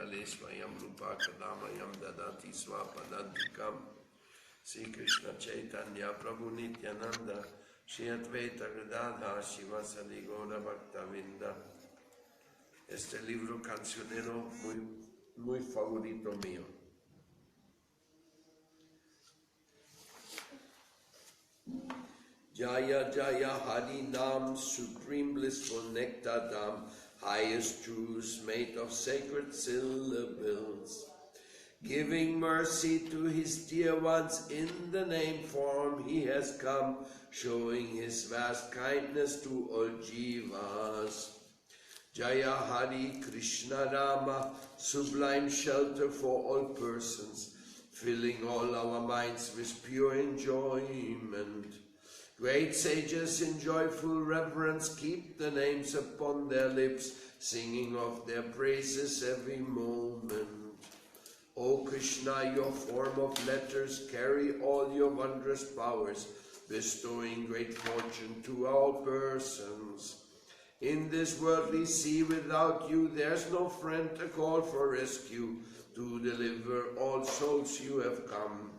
Svayam Rupa Kadamayam Dadati Swapadantikam Sri Krishna Chaitanya Prabhu Nityananda Shri Advaita Gadadha Shivasadi Gaura Bhaktavinda. Este libro cancionero muy favorito mío. Jaya Jaya Hari Nam, supreme blissful nectar dam, highest truths made of sacred syllables, giving mercy to his dear ones in the name form he has come, showing his vast kindness to all jivas. Jaya Hari Krishna Rama, sublime shelter for all persons, filling all our minds with pure enjoyment. Great sages in joyful reverence keep the names upon their lips, singing of their praises every moment. O Krishna, your form of letters carry all your wondrous powers, bestowing great fortune to all persons. In this worldly sea without you, there's no friend to call for rescue. To deliver all souls you have come.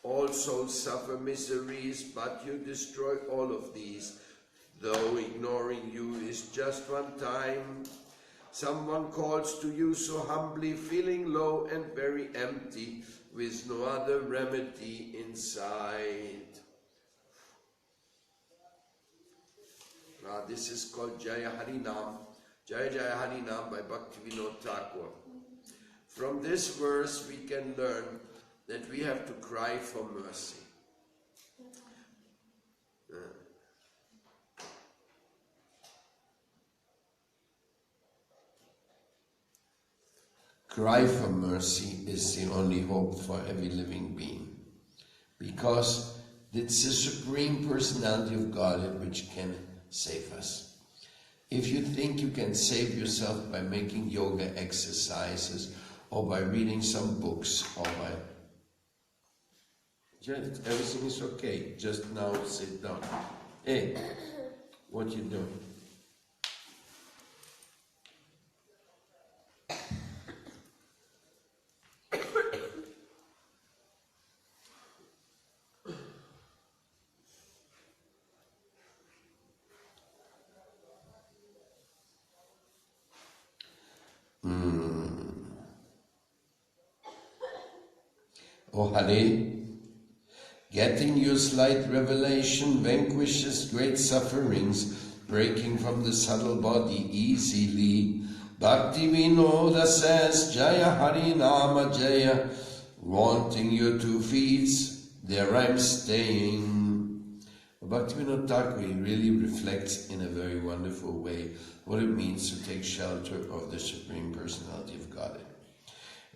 All souls suffer miseries, but you destroy all of these. Though ignoring you is just one time, someone calls to you so humbly, feeling low and very empty, with no other remedy in sight. This is called Jaya Harinam, Jaya Jaya Harinam by Bhaktivinoda Thakur. From this verse we can learn that we have to cry for mercy. Cry for mercy is the only hope for every living being, because it's the Supreme Personality of Godhead which can save us. If you think you can save yourself by making yoga exercises or by reading some books or by... Everything is okay. Just now sit down. Hey, what you doing? Oh Hare, getting your slight revelation vanquishes great sufferings, breaking from the subtle body easily. Bhaktivinoda says, Jaya Hari Nama Jaya, wanting your 2 feet, there I'm staying. Bhaktivinoda Thakur really reflects in a very wonderful way what it means to take shelter of the Supreme Personality of Godhead.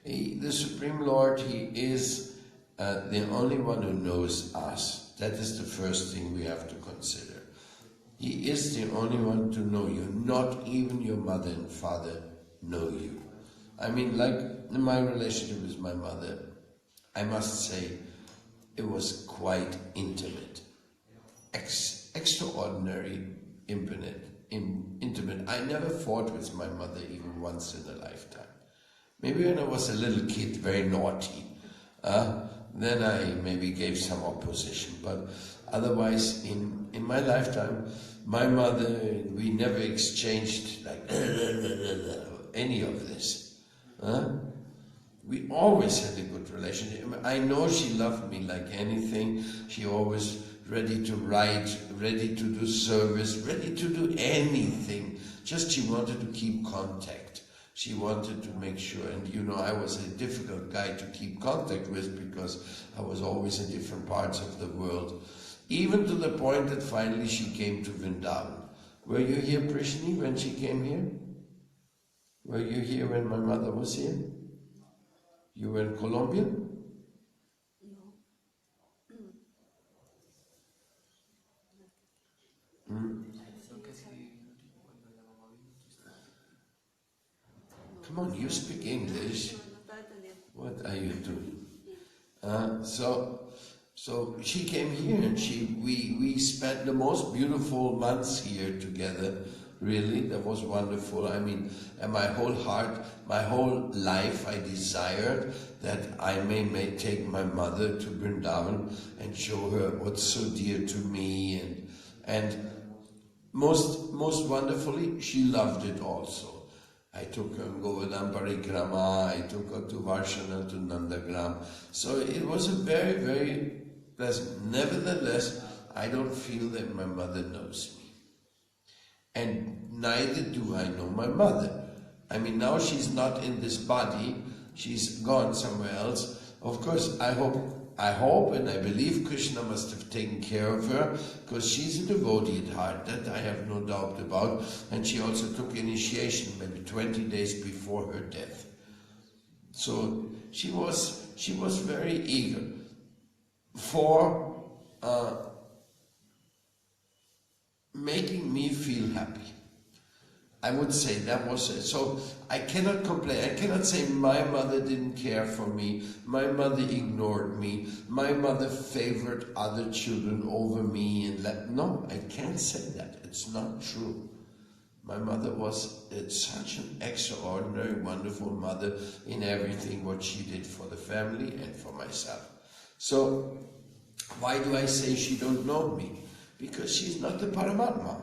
The Supreme Lord, He is the only one who knows us. That is the first thing we have to consider. He is the only one to know you. Not even your mother and father know you. I mean, like in my relationship with my mother, I must say it was quite intimate. Extraordinary, intimate. I never fought with my mother even once in a lifetime. Maybe when I was a little kid, very naughty, then I maybe gave some opposition. But otherwise, in my lifetime, my mother, we never exchanged like any of this. We always had a good relationship. I know she loved me like anything. She always ready to write, ready to do service, ready to do anything. Just she wanted to keep contact. She wanted to make sure, and you know, I was a difficult guy to keep contact with because I was always in different parts of the world. Even to the point that finally she came to Vrindavan. Were you here, Prishni, when she came here? Were you here when my mother was here? You were in Colombia? Come on, you speak English. What are you doing? So she came here and we spent the most beautiful months here together Really, that was wonderful. I mean, and my whole heart, my whole life, I desired that I may take my mother to Vrindavan and show her what's so dear to me, and most wonderfully, she loved it also. I took her on Govardhan Parikrama, I took her to Varshana, to Nandagram. So it was a very, very pleasant. Nevertheless, I don't feel that my mother knows me. And neither do I know my mother. I mean, now she's not in this body, she's gone somewhere else. Of course, I hope and I believe Krishna must have taken care of her, because she's a devotee at heart, that I have no doubt about. And she also took initiation maybe 20 days before her death. So she was very eager for making me feel happy. I would say that was it. So I cannot complain. I cannot say my mother didn't care for me, my mother ignored me, my mother favored other children over me, and no, I can't say that. It's not true. My mother was such an extraordinary, wonderful mother in everything what she did for the family and for myself. So why do I say she don't know me? Because she's not the Paramatma.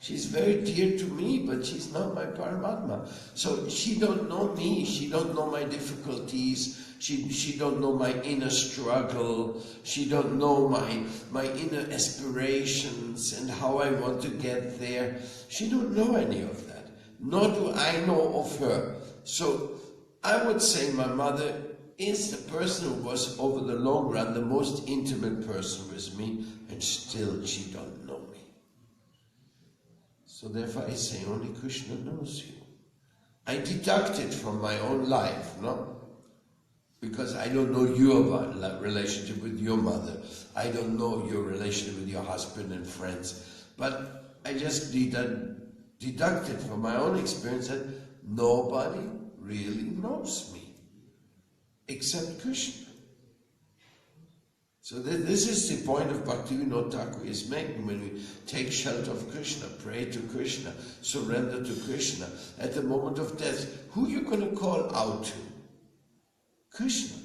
She's very dear to me, but she's not my Paramatma. So she don't know me, she don't know my difficulties, she don't know my inner struggle, she don't know my inner aspirations and how I want to get there. She don't know any of that, nor do I know of her. So I would say my mother is the person who was, over the long run, the most intimate person with me, and still she don't know me. So therefore I say only Krishna knows you. I deduct it from my own life, no? Because I don't know your relationship with your mother. I don't know your relationship with your husband and friends. But I just deduct it from my own experience that nobody really knows me except Krishna. So this is the point of Bhaktivinoda Thakur is making when we take shelter of Krishna, pray to Krishna, surrender to Krishna. At the moment of death, who are you going to call out to? Krishna.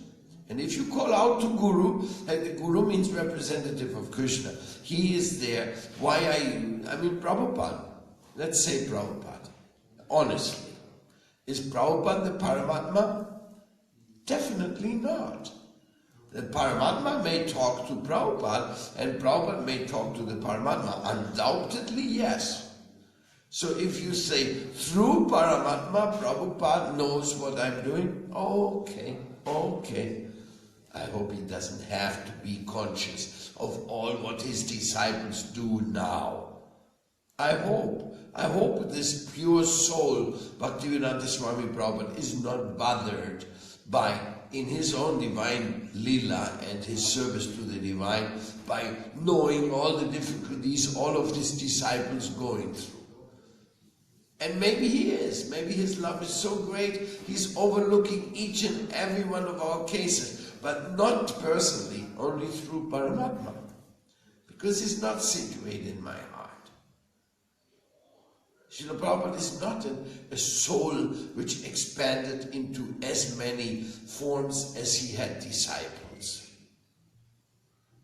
And if you call out to Guru, and the Guru means representative of Krishna, he is there. Why are you? I mean, Prabhupada. Let's say Prabhupada. Honestly. Is Prabhupada the Paramatma? Definitely not. The Paramatma may talk to Prabhupada, and Prabhupada may talk to the Paramatma. Undoubtedly, yes. So if you say, through Paramatma, Prabhupada knows what I'm doing, okay. I hope he doesn't have to be conscious of all what his disciples do now. I hope this pure soul, Bhaktivedanta Swami Prabhupada, is not bothered by, in his own divine lila and his service to the divine, by knowing all the difficulties all of his disciples going through. And maybe he is. Maybe his love is so great, he's overlooking each and every one of our cases, but not personally, only through Paramatma, because he's not situated in my heart. Srila Prabhupada is not a soul which expanded into as many forms as he had disciples.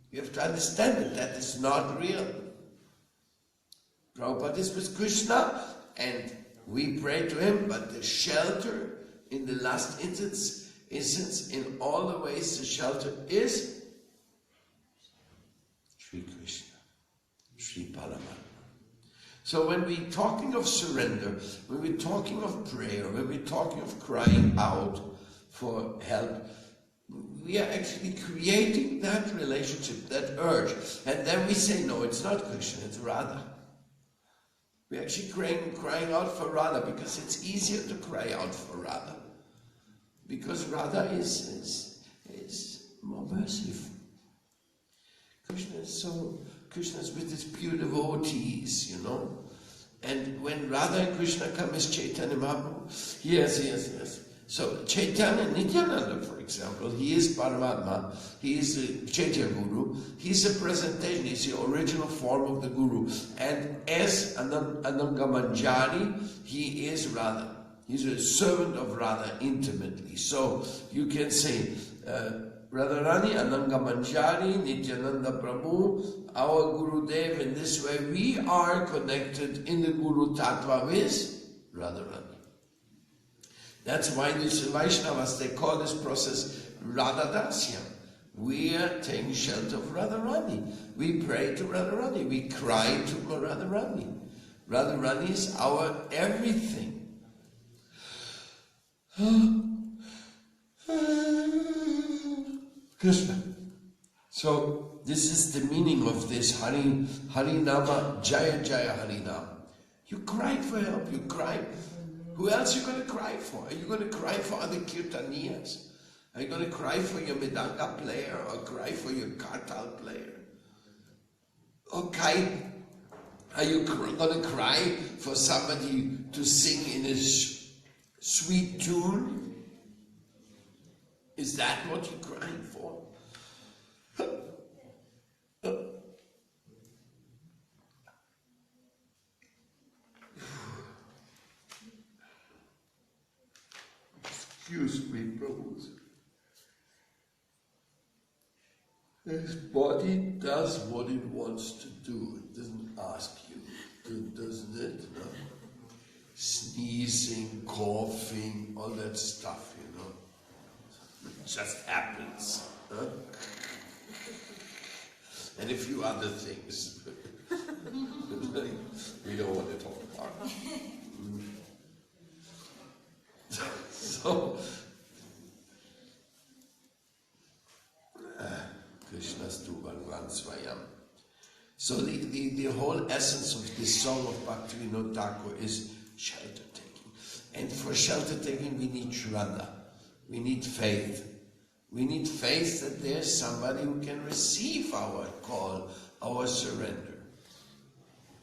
You have to understand that is not real. Prabhupada is with Krishna, and we pray to him, but the shelter in the last instance in all the ways, the shelter is Sri Krishna, Sri Paramatma. So when we're talking of surrender, when we're talking of prayer, when we're talking of crying out for help, we are actually creating that relationship, that urge. And then we say, no, it's not Krishna, it's Radha. We're actually crying out for Radha, because it's easier to cry out for Radha. Because Radha is more merciful. Krishna is with his pure devotees, you know. And when Radha and Krishna come as Chaitanya Mahaprabhu, yes. So Chaitanya Nityananda, for example, he is Paramatma, he is the Chaitya Guru, he's a presentation, he's the original form of the Guru. And as Ananga Manjari, he is Radha. He's a servant of Radha intimately. So you can say, Radharani, Ananga Manjari, Nityananda Prabhu, our Guru Dev. In this way, we are connected in the Guru Tattva with Radharani. That's why these Vaishnavas, they call this process Radhadasyam. We are taking shelter of Radharani. We pray to Radharani. We cry to Radharani. Radharani is our everything. Krishna. So this is the meaning of this Harinama, Jaya Jaya Harinam. You cry for help, you cry. Who else are you going to cry for? Are you going to cry for other kirtaniyas? Are you going to cry for your Midanga player or cry for your kartal player? Okay. Are you going to cry for somebody to sing in a sweet tune? Is that what you're crying for? Excuse me, Prabhu. His body does what it wants to do. It doesn't ask you, doesn't it? No? Sneezing, coughing, all that stuff, you know. It just happens. Huh? And a few other things. We don't want to talk about. So, Krishna's tu Bhagavan Swayam. So the whole essence of this song of Bhaktivinoda Thakur is shelter taking. And for shelter taking we need Shraddha. We need faith. We need faith that there's somebody who can receive our call, our surrender.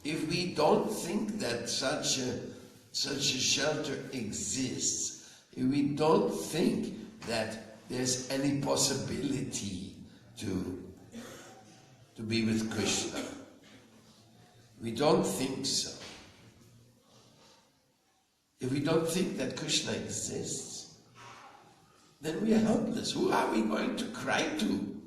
If we don't think that such a shelter exists, if we don't think that there's any possibility to be with Krishna, we don't think so. If we don't think that Krishna exists, then we are helpless. Who are we going to cry to?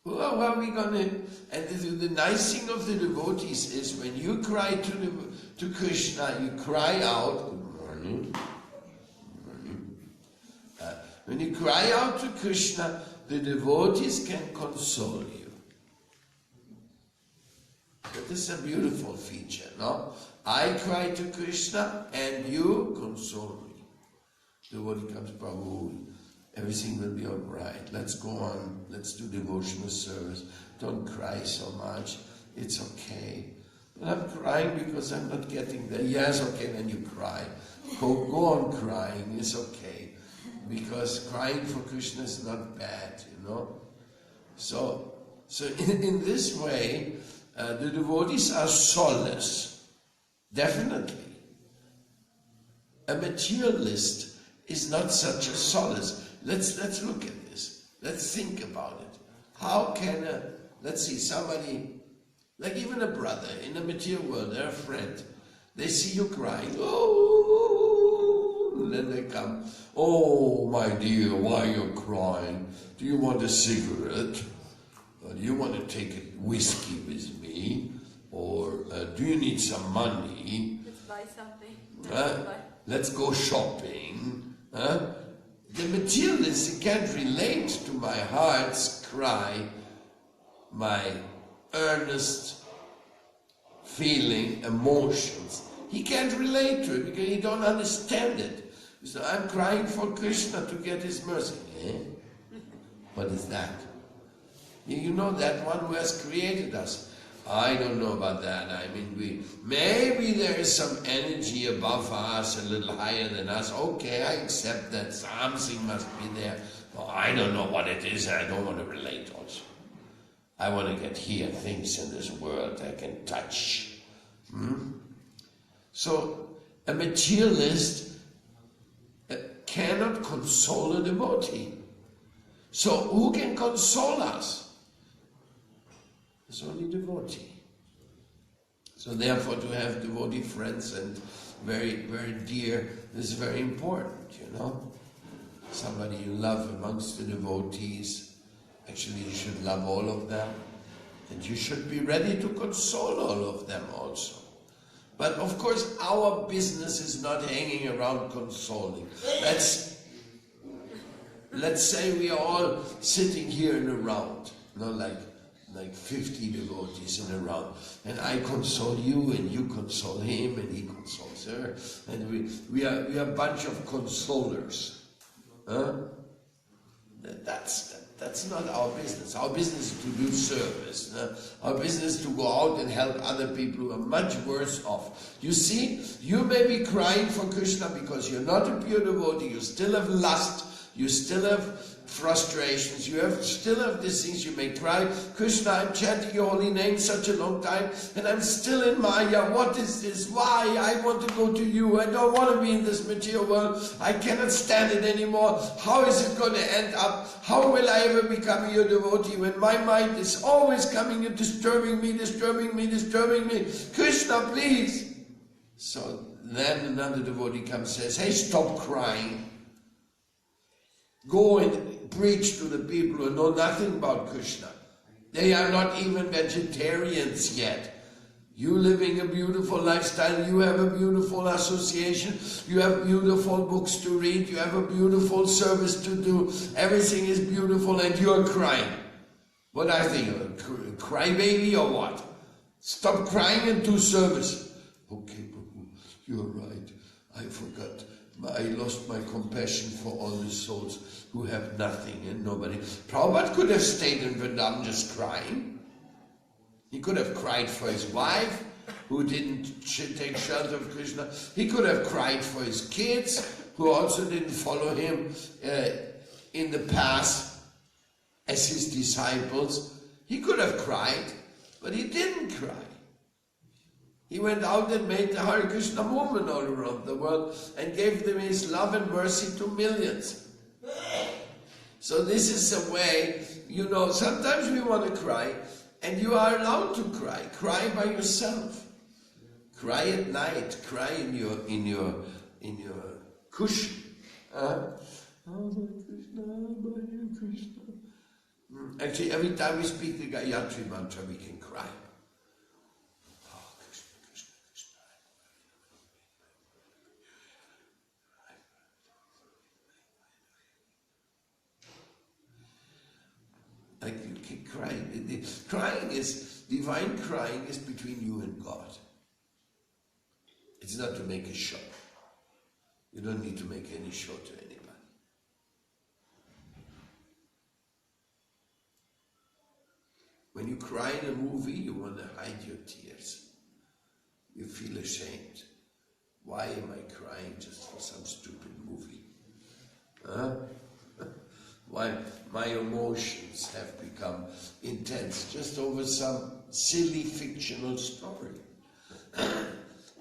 Who are we going to... And the nice thing of the devotees is when you cry to Krishna, you cry out, when you cry out to Krishna, the devotees can console you. That is a beautiful feature, no? I cry to Krishna and you console me. The devotee comes, Prabhu, everything will be all right. Let's go on. Let's do devotional service. Don't cry so much. It's okay. But I'm crying because I'm not getting there. Yes, okay, then you cry. Go on crying. It's okay. Because crying for Krishna is not bad, you know. So in this way, the devotees are solace. Definitely. A materialist is not such a solace. Let's look at this. Let's think about it. How can let's see, somebody, like even a brother in the material world, they're a friend, they see you crying, oh, and then they come, oh my dear, why are you crying? Do you want a cigarette? Or do you want to take a whiskey with me? Or do you need some money? Let's buy something. Let's go shopping. The materialist can't relate to my heart's cry, my earnest feeling, emotions. He can't relate to it because he don't understand it. So I'm crying for Krishna to get his mercy. What is that? You know that one who has created us. I don't know about that. I mean, maybe there is some energy above us, a little higher than us. Okay, I accept that something must be there. Well, I don't know what it is, and I don't want to relate also. I want to get here things in this world I can touch. So, a materialist console a devotee. So who can console us? It's only devotee. So therefore to have devotee friends and very, very dear is very important, you know. Somebody you love amongst the devotees. Actually you should love all of them. And you should be ready to console all of them also. But of course our business is not hanging around consoling. Let's say we are all sitting here in a round, you know, like 50 devotees in a round, and I console you, and you console him, and he consoles her, and we are a bunch of consolers. Huh? That's not our business. Our business is to do service. Our business is to go out and help other people who are much worse off. You see, you may be crying for Krishna because you're not a pure devotee, you still have lust, you still have frustrations, you still have these things. You may cry, Krishna, I'm chanting your holy name such a long time and I'm still in Maya. What is this? Why? I want to go to you. I don't want to be in this material world. I cannot stand it anymore. How is it going to end up? How will I ever become your devotee when my mind is always coming and disturbing me. Krishna, please. So then another devotee comes and says, hey, stop crying. Go and preach to the people who know nothing about Krishna. They are not even vegetarians yet. You living a beautiful lifestyle, you have a beautiful association, you have beautiful books to read, you have a beautiful service to do, everything is beautiful and you are crying. What I think, a crybaby or what? Stop crying and do service. Okay, Prabhu, you're right. I forgot. I lost my compassion for all the souls who have nothing and nobody. Prabhupada could have stayed in Vrindavan just crying. He could have cried for his wife, who didn't take shelter of Krishna. He could have cried for his kids, who also didn't follow him in the past as his disciples. He could have cried, but he didn't cry. He went out and made the Hare Krishna movement all around the world and gave them his love and mercy to millions. So this is a way, you know, sometimes we want to cry, and you are allowed to cry. Cry by yourself. Cry at night. Cry in your cushion. Hare Krishna. Actually, every time we speak the Gayatri Mantra, we can cry. Like you can cry. Divine crying is between you and God. It's not to make a show. You don't need to make any show to anybody. When you cry in a movie, you want to hide your tears. You feel ashamed. Why am I crying just for some stupid movie? Huh? Why my emotions have become intense just over some silly fictional story.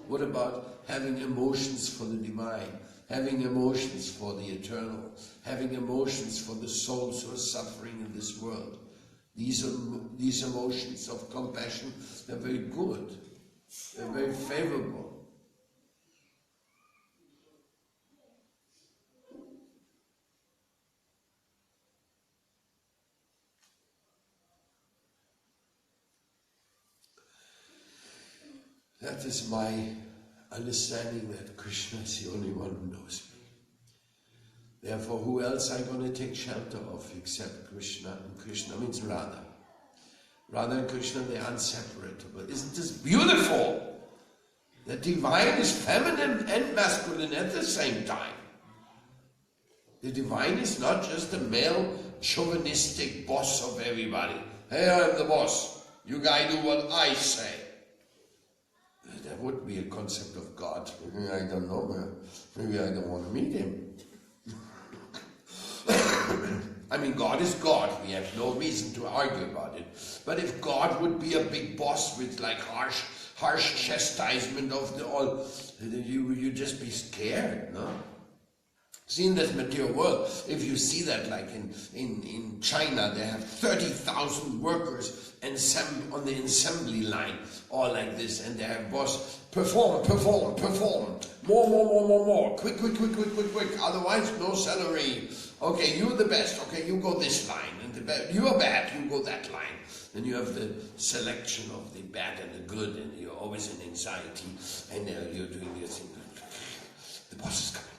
What about having emotions for the divine, having emotions for the eternal, having emotions for the souls who are suffering in this world? These emotions of compassion, they're very good, they're very favorable. That is my understanding that Krishna is the only one who knows me. Therefore, who else am I going to take shelter of except Krishna? And Krishna means Radha. Radha and Krishna, they are inseparable. Isn't this beautiful? The divine is feminine and masculine at the same time. The divine is not just a male chauvinistic boss of everybody. Hey, I'm the boss. You guys do what I say. That would be a concept of God. I don't know. Maybe I don't want to meet him. I mean, God is God. We have no reason to argue about it. But if God would be a big boss with like harsh chastisement of the all, you'd just be scared, no? See, in this material world, if you see that, like in China, they have 30,000 workers on the assembly line, all like this, and they have boss, perform, more, quick, otherwise no salary. Okay, you're the best, okay, you go this line, and you are bad, you go that line. Then you have the selection of the bad and the good, and you're always in anxiety, and you're doing your thing. The boss is coming.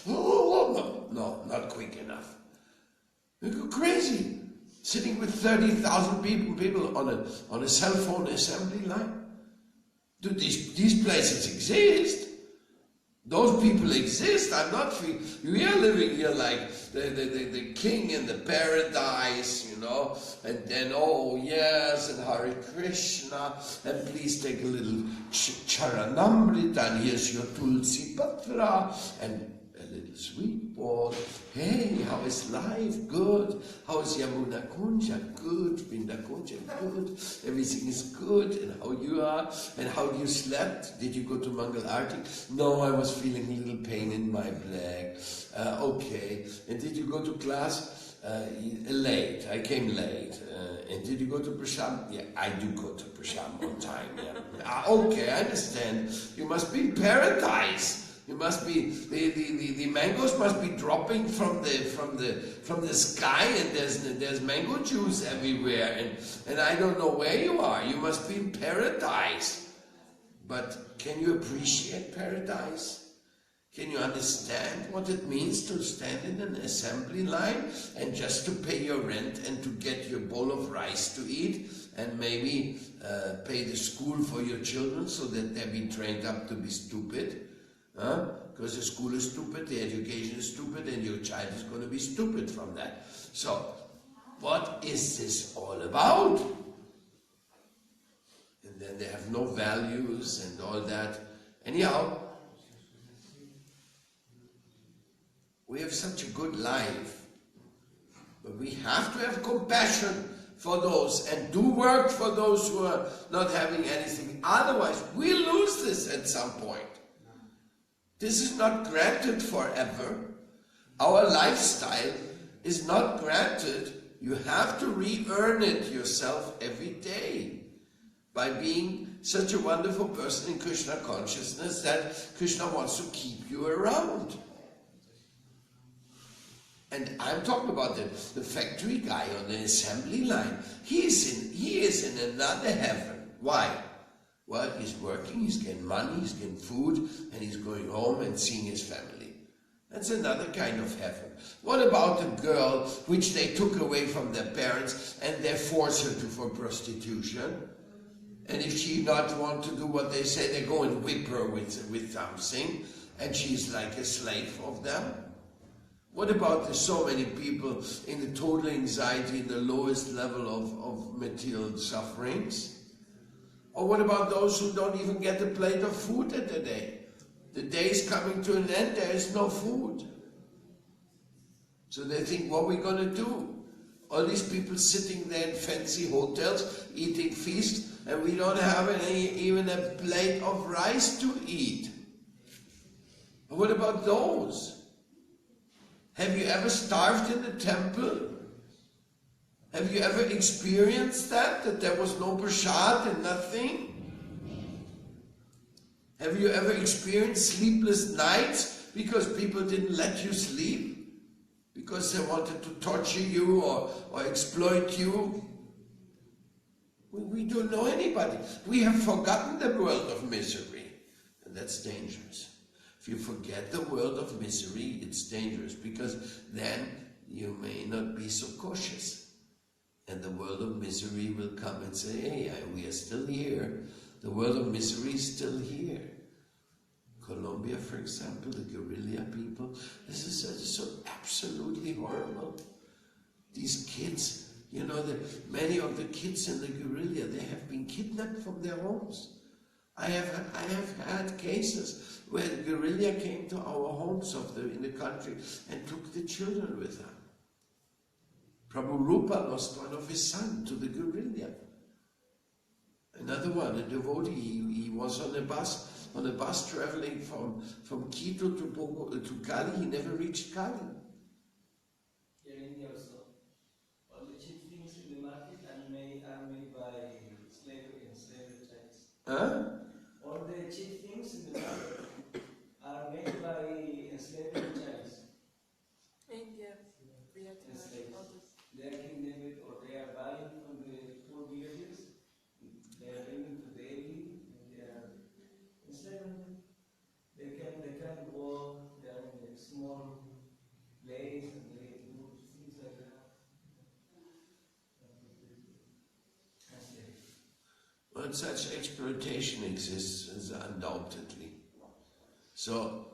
No, not quick enough. You go crazy, sitting with 30,000 people on a cell phone assembly line. Do these places exist? Those people exist. I'm not. We are living here like the king in the paradise, you know. And then, oh yes, and Hare Krishna, and please take a little charanamrita, and here's your tulsi patra, and a little sweet ball. Hey, how is life? Good. How is Yamuna Kunja? Good. Vrinda Kunja? Good. Everything is good. And how you are? And how you slept? Did you go to Mangal Arti? No, I was feeling a little pain in my leg. Okay. And did you go to class? Late. I came late. And did you go to Prasham? Yeah, I do go to Prasham on time. Yeah. Okay, I understand. You must be in paradise. You must be the mangoes must be dropping from the sky, and there's mango juice everywhere, and I don't know where you are. You must be in paradise. But can you appreciate paradise? Can you understand what it means to stand in an assembly line and just to pay your rent and to get your bowl of rice to eat, and maybe pay the school for your children so that they be trained up to be stupid? Because the school is stupid, the education is stupid, and your child is going to be stupid from that. So, what is this all about? And then they have no values and all that. Anyhow, we have such a good life, but we have to have compassion for those and do work for those who are not having anything. Otherwise, we lose this at some point. This is not granted forever. Our lifestyle is not granted. You have to re-earn it yourself every day by being such a wonderful person in Krishna consciousness that Krishna wants to keep you around. And I'm talking about the factory guy on the assembly line. He is in another heaven. Why? Well, he's working, he's getting money, he's getting food, and he's going home and seeing his family. That's another kind of heaven. What about the girl which they took away from their parents and they force her for prostitution? And if she not want to do what they say, they go and whip her with something, and she's like a slave of them. What about the so many people in the total anxiety, in the lowest level of material sufferings? Or what about those who don't even get a plate of food at the day? The day is coming to an end, there is no food. So they think, what are we going to do? All these people sitting there in fancy hotels, eating feast, and we don't have even a plate of rice to eat. And what about those? Have you ever starved in the temple? Have you ever experienced that there was no prasad and nothing? Have you ever experienced sleepless nights because people didn't let you sleep? Because they wanted to torture you or exploit you? We don't know anybody. We have forgotten the world of misery, and that's dangerous. If you forget the world of misery, it's dangerous, because then you may not be so cautious. And the world of misery will come and say, hey, we are still here. The world of misery is still here. Colombia, for example, the guerrilla people, this is so absolutely horrible. These kids, you know, many of the kids in the guerrilla, they have been kidnapped from their homes. I have had cases where the guerrilla came to our homes in the country and took the children with them. Prabhu Rupa lost one of his sons to the guerrilla. Another one, a devotee, he was on a bus on a bus traveling from Quito to Cali, he never reached Cali. Here in India also, all the cheap things in the market are made by enslaved Chinese. Huh? All the cheap things in the market are made by enslaved Chinese. India, Vietnam, Enslaved. all this. They are kidnapped or they are buying from the poor villages. They are bringing to Delhi and they are enslaved. They can walk. They are in a small place and they do things like that. Enslaved. Well, such exploitation exists undoubtedly. So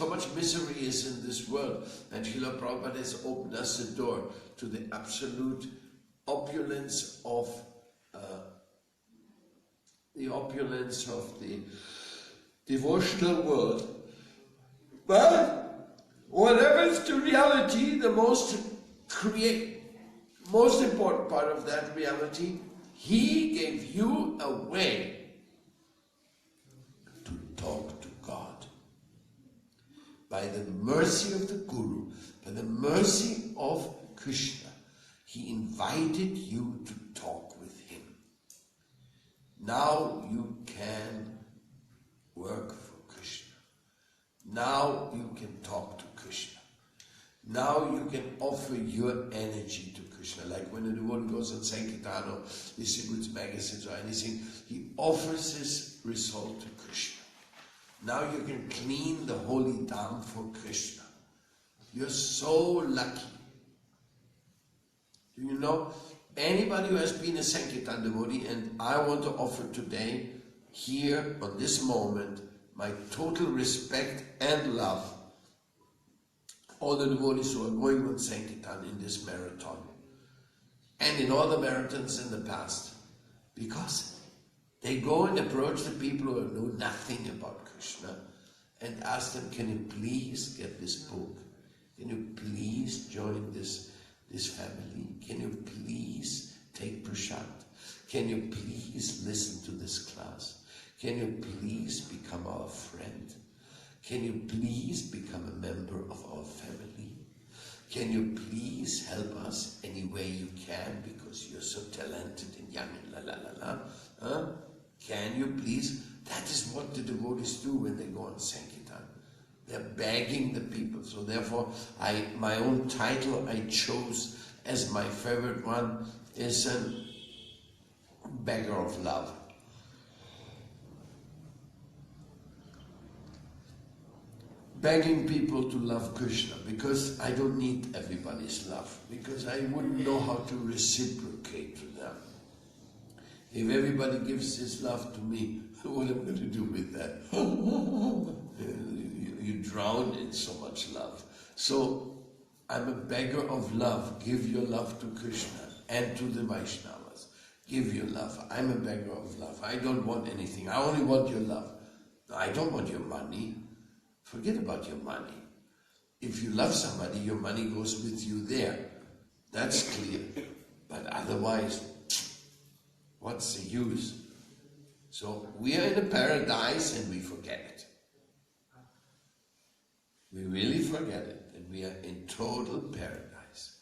much misery is in this world, and Srila Prabhupada has opened us the door to the absolute opulence of the devotional world. But whatever is the reality, the most important part of that reality, he gave you a way to talk to God. By the mercy of the Guru, by the mercy of Krishna, he invited you to talk with him. Now you can work for Krishna. Now you can talk to Krishna. Now you can offer your energy to Krishna. Like when a devotee goes on Sankirtan or distributes magazines or anything, he offers his result to Krishna. Now you can clean the holy dham for Krishna. You're so lucky. Do you know, anybody who has been a Sankirtan devotee, and I want to offer today, here on this moment, my total respect and love, all the devotees who are going on Sankirtan in this marathon, and in all the marathons in the past, because they go and approach the people who know nothing about Krishna and ask them, can you please get this book? Can you please join this family? Can you please take prashad? Can you please listen to this class? Can you please become our friend? Can you please become a member of our family? Can you please help us any way you can because you're so talented and young and la la la la? Huh? Can you please? That is what the devotees do when they go on Sankirtan. They're begging the people. So therefore, my own title I chose as my favorite one is a beggar of love. Begging people to love Krishna, because I don't need everybody's love, because I wouldn't know how to reciprocate to them. If everybody gives his love to me, what am I going to do with that? You drown in so much love. So I'm a beggar of love. Give your love to Krishna and to the Vaishnavas. Give your love. I'm a beggar of love. I don't want anything. I only want your love. I don't want your money. Forget about your money. If you love somebody, your money goes with you there. That's clear. But otherwise, what's the use? So we are in a paradise and we forget it. We really forget it, and we are in total paradise.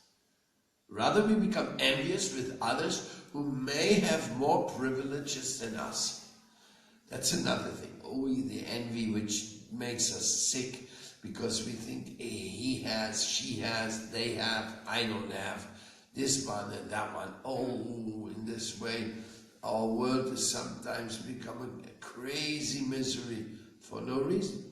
Rather we become envious with others who may have more privileges than us. That's another thing. Oh, the envy which makes us sick because we think he has, she has, they have, I don't have, this one and that one. Oh, in this way, our world is sometimes becoming a crazy misery for no reason.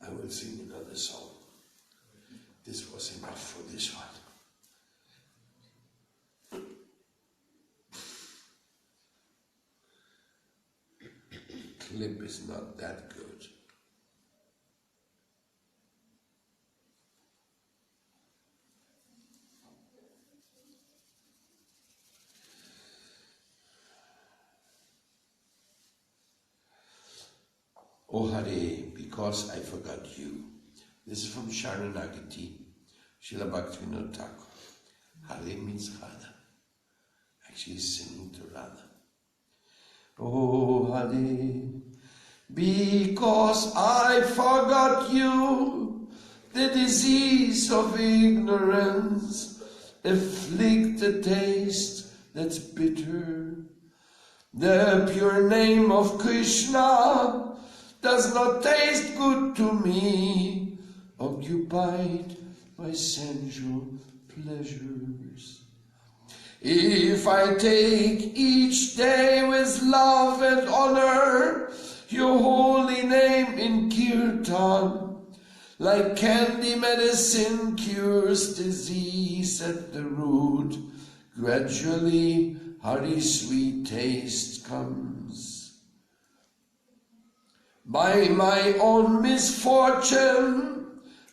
I will sing another song. This was enough for this one. Clip is not that good. Oh Hare, because I forgot you, This is from Sharanagati, Srila Bhaktivinoda Thakur. Hare means Radha. Actually, he's singing to Radha. Oh Hare, because I forgot you, the disease of ignorance afflict the taste that's bitter. The pure name of Krishna does not taste good to me, occupied by sensual pleasures. If I take each day with love and honor your holy name in kirtan, like candy medicine cures disease at the root, gradually Hari's sweet taste comes. By my own misfortune,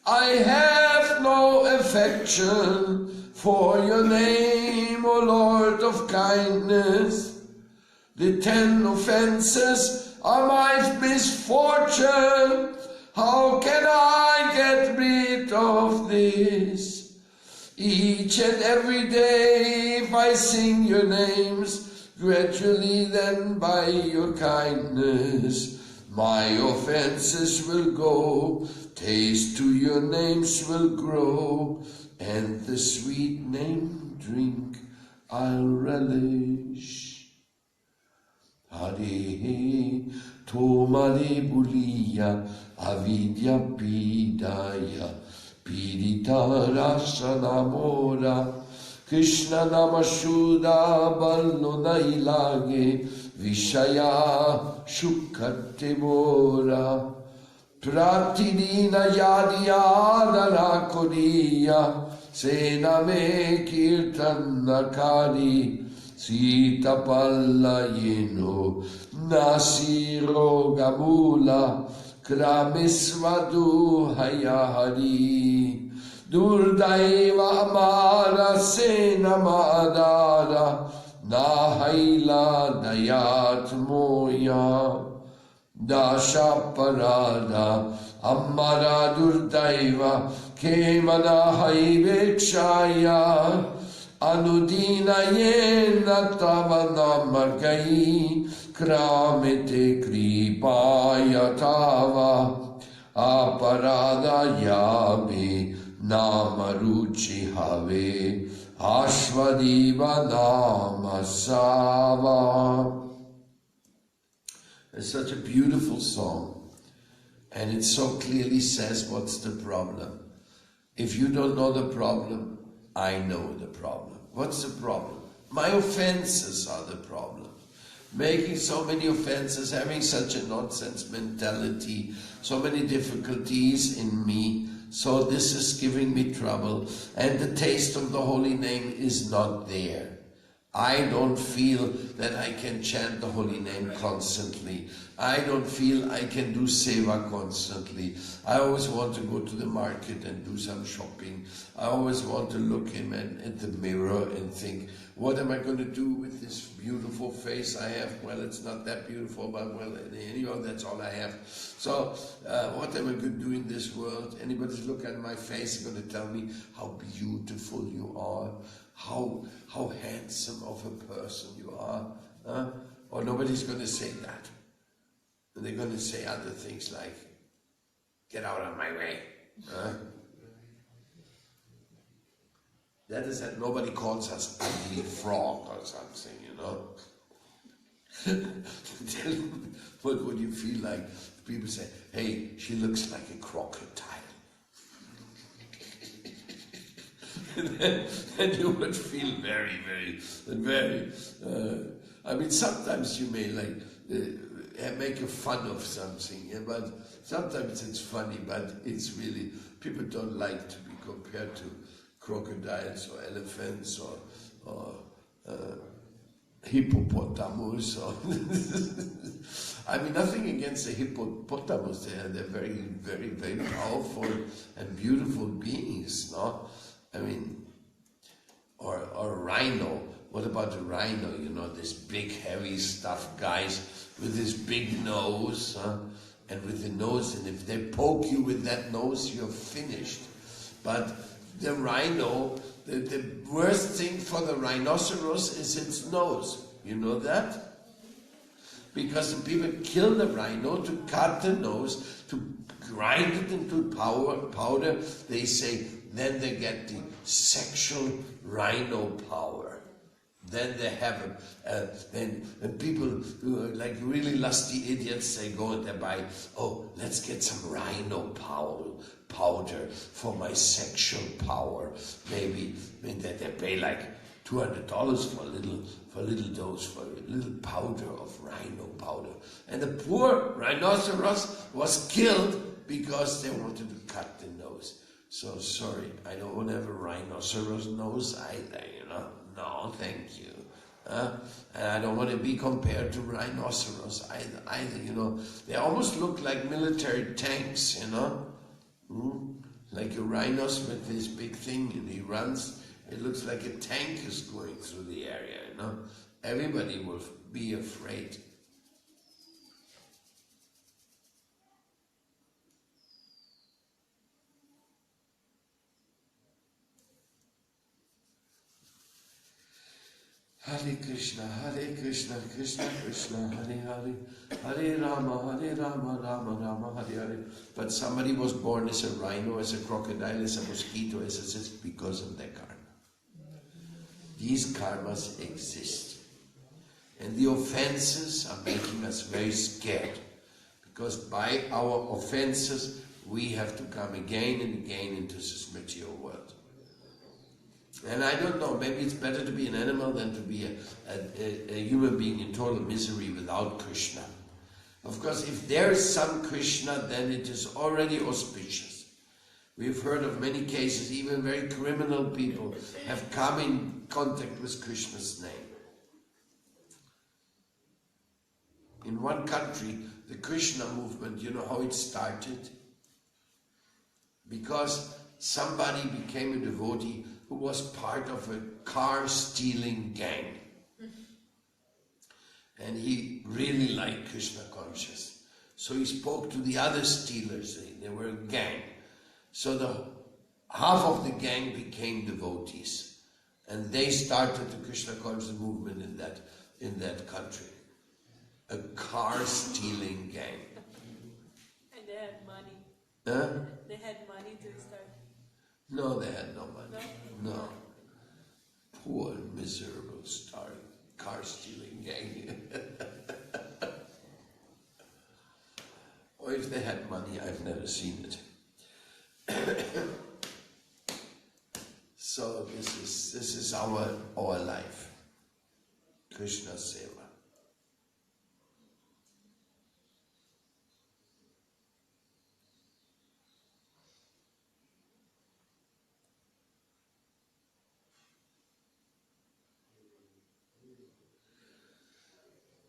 I have no affection for your name, O Lord of kindness. The 10 offenses are my misfortune. How can I get rid of this? Each and every day, if I sing your names, gradually then by your kindness, my offenses will go, taste to your names will grow, and the sweet name drink I'll relish. Hare Tomare Buliya Avidya Pidaya Pidita Rasa Mora Krishna Namashuda Ballo Nailage Vishaya Shukate Mora Pratidina Yadiyadara Koriya Sename Kirtanakari Sita Pallayeno Nasiro Gamula Kramisvadu Hayahari Durdaiva Amara Sena Madara Nahaila Dayat Moya Dasha Parada Amara Durdaiva Kemana Haivekshaya Anudina Yena Tavana Margai Kramete Kripaya Tava Aparada Yabe Namaruchi Have Ashvadiva Namasava. It's such a beautiful song, and it so clearly says what's the problem. If you don't know the problem, I know the problem. What's the problem? My offenses are the problem. Making so many offenses, having such a nonsense mentality, so many difficulties in me, so this is giving me trouble, and the taste of the holy name is not there. I don't feel that I can chant the holy name constantly. I don't feel I can do seva constantly. I always want to go to the market and do some shopping. I always want to look at the mirror and think, what am I going to do with this beautiful face I have? Well, it's not that beautiful, but well, anyhow, that's all I have. So, what am I going to do in this world? Anybody's look at my face is going to tell me how beautiful you are, how handsome of a person you are. Or nobody's going to say that. And they're going to say other things like, get out of my way. That is that nobody calls us ugly frog or something, you know. Tell them, what would you feel like? People say, hey, she looks like a crocodile. and you would feel very, I mean, sometimes you may make a fun of something, yeah, but sometimes it's funny, but it's really, people don't like to be compared to crocodiles or elephants or hippopotamus. Or I mean, nothing against the hippopotamus. They're very powerful and beautiful beings, no? I mean, or rhino. What about a rhino? You know, this big, heavy stuffed guys with this big nose. and with the nose, and if they poke you with that nose, you're finished. But the rhino, the worst thing for the rhinoceros is its nose. You know that? Because the people kill the rhino to cut the nose, to grind it into powder. They say, then they get the sexual rhino power. Then they have and people who are like really lusty idiots, they go and they buy, oh, let's get some rhino powder for my sexual power. Maybe they pay like $200 for a little dose, for a little powder of rhino powder. And the poor rhinoceros was killed because they wanted to cut the nose. So sorry, I don't want to have a rhinoceros nose either, you know. No, thank you. And I don't want to be compared to rhinoceros either, you know. They almost look like military tanks, you know. Like a rhinoceros with this big thing, and he runs. It looks like a tank is going through the area, you know. Everybody will be afraid. Hare Krishna, Krishna Krishna, Hare Hare, Hare Rama, Rama Rama, Hare Hare. But somebody was born as a rhino, as a crocodile, as a mosquito, as a because of their karma. These karmas exist. And the offenses are making us very scared. Because by our offenses, we have to come again and again into this material world. And I don't know, maybe it's better to be an animal than to be a human being in total misery without Krishna. Of course, if there is some Krishna, then it is already auspicious. We've heard of many cases, even very criminal people have come in contact with Krishna's name. In one country, the Krishna movement, you know how it started? Because somebody became a devotee who was part of a car-stealing gang. And he really liked Krishna conscious. So he spoke to the other stealers, they were a gang. So half of the gang became devotees. And they started the Krishna conscious movement in that country. A car-stealing gang. And they had money. Huh? They had money to start. No, they had no money. No. Poor, miserable car-stealing gang. Or if they had money, I've never seen it. So this is our life. Krishna Seva.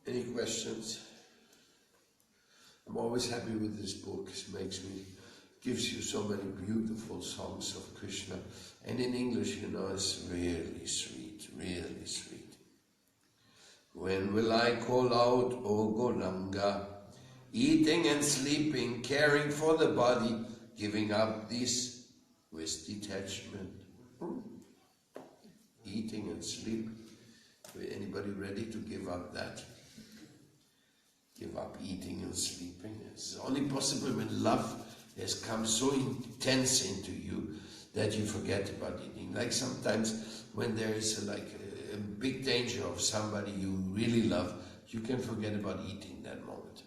Any questions? I'm always happy with this book. It gives you so many beautiful songs of Krishna. And in English, you know, it's really sweet, really sweet. When will I call out, O Gauranga? Eating and sleeping, caring for the body, giving up this with detachment. Eating and sleep. Anybody ready to give up that? Give up eating and sleeping. It's only possible when love has come so intense into you that you forget about eating. Like sometimes when there is a big danger of somebody you really love, you can forget about eating that moment.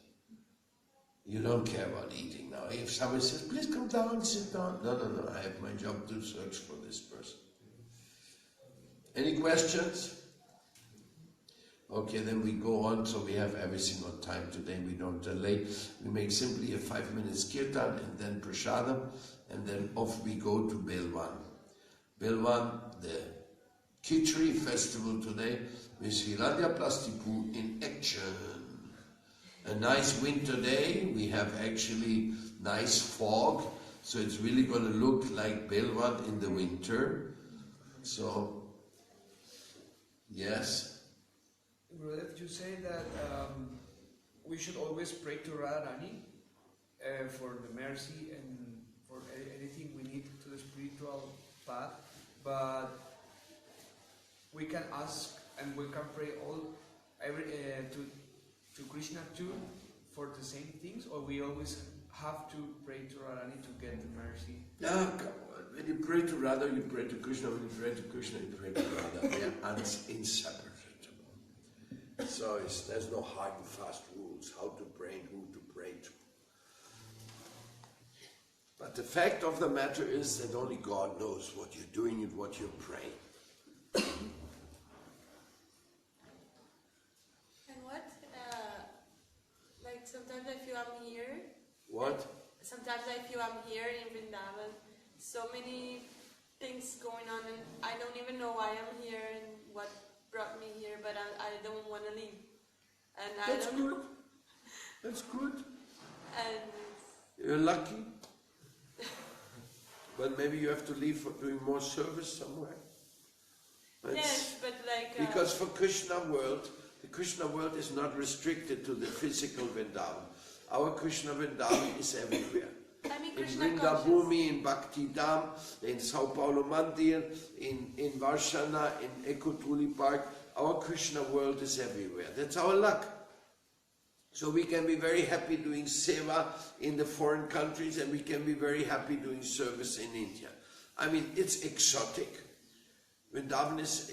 You don't care about eating now. If somebody says, please come down, sit down. No, I have my job to search for this person. Any questions? Okay, then we go on, so we have everything on time today, we don't delay. We make simply a 5 minutes kirtan and then prasadam, and then off we go to Belwan. Belwan, the Khichdi festival today, with Hiranya Plastipu in action. A nice winter day, we have actually nice fog, so it's really going to look like Belwan in the winter. So, yes. Gurudev, you say that we should always pray to Radharani. for the mercy and for anything we need to the spiritual path, but we can ask and we can pray to Krishna too for the same things, or we always have to pray to Radharani to get the mercy? No, come on. When you pray to Radha, you pray to Krishna. When you pray to Krishna, you pray to Radha. They are inseparable. So there's no hard and fast rules how to pray and who to pray to. But the fact of the matter is that only God knows what you're doing and what you're praying. And what? Like sometimes I feel I'm here. What? Sometimes I feel I'm here in Vrindavan. So many things going on, and I don't even know why I'm here and what brought me here. But I don't want to leave. And That's I don't good. know. That's good. And You're lucky. But maybe you have to leave for doing more service somewhere. yes, but like Because for Krishna world, the Krishna world is not restricted to the physical Vrindavan. Our Krishna Vrindavan is everywhere. I mean, In Krishna conscious. Vrindabhumi, in Bhakti Dham, in Sao Paulo Mandir, in Varshana, in Ekotuli Park, our Krishna world is everywhere. That's our luck. So we can be very happy doing seva in the foreign countries, and we can be very happy doing service in India. I mean, it's exotic. Vrindavan is,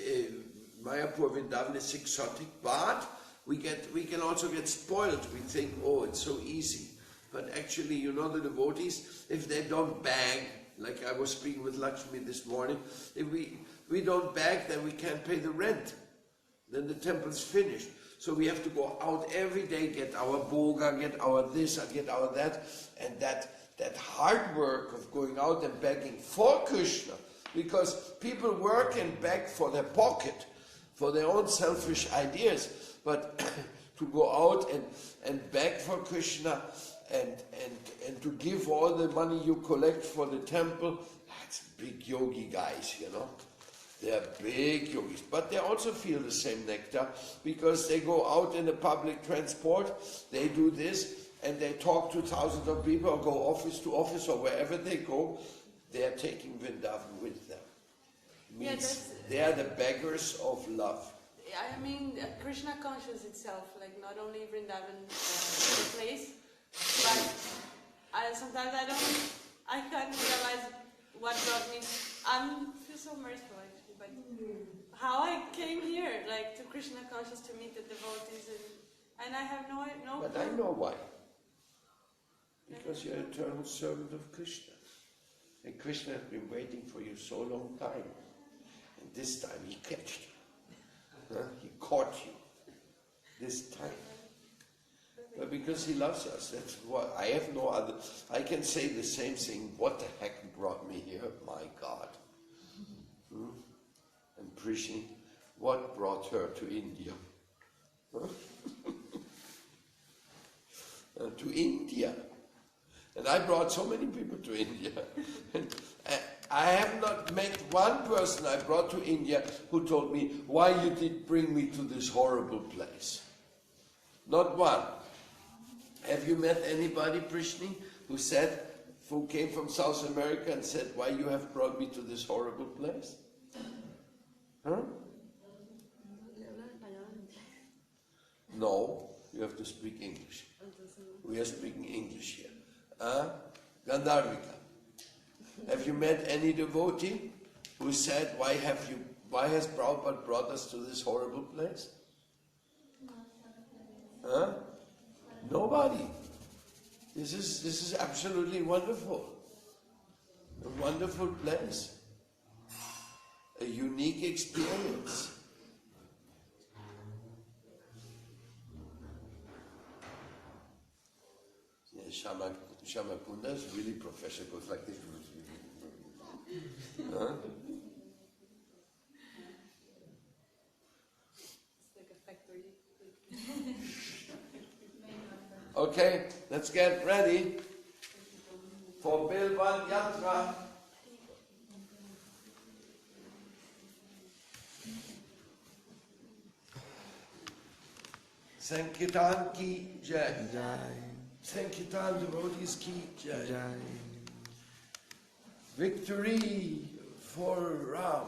Mayapur Vrindavan is exotic, but we can also get spoiled. We think, oh, it's so easy. But actually, you know, the devotees, if they don't beg, like I was speaking with Lakshmi this morning, if we don't beg, then we can't pay the rent. Then the temple's finished. So we have to go out every day, get our boga, get our this, and get our that. And that hard work of going out and begging for Krishna, because people work and beg for their pocket, for their own selfish ideas. But to go out and beg for Krishna and to give all the money you collect for the temple, that's big yogi guys, you know. They're big yogis, but they also feel the same nectar, because they go out in the public transport, they do this, and they talk to thousands of people, or go office to office, or wherever they go, they are taking Vrindavan with them. Means they are the beggars of love. I mean, Krishna conscious itself, like not only Vrindavan the place, but sometimes I can't realize what brought me. I feel so merciful actually, but how I came here, like to Krishna conscious, to meet the devotees, and I have no. But I know why. Because you're an eternal servant of Krishna. And Krishna has been waiting for you so long time. And this time he catched you. He caught you. This time. But because he loves us, that's what I have no other. I can say the same thing. What the heck brought me here? My God. And Prishni, what brought her to India? To India. And I brought so many people to India. And I have not met one person I brought to India who told me why you did bring me to this horrible place. Not one. Have you met anybody, Prishni, who came from South America and said, why you have brought me to this horrible place? Huh? No, you have to speak English. We are speaking English here. Gandharvika. Have you met any devotee who said, why has Prabhupada brought us to this horrible place? Huh? Nobody. This is absolutely wonderful. A wonderful place. A unique experience. Yeah, Shamakunda is really professional, goes like this. Huh? It's like a factory. Okay, let's get ready for Bilvan Yatra. Sankirtan ki jai. Sankirtan devotees ki jai. Jai. Victory for Ram.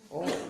Oh.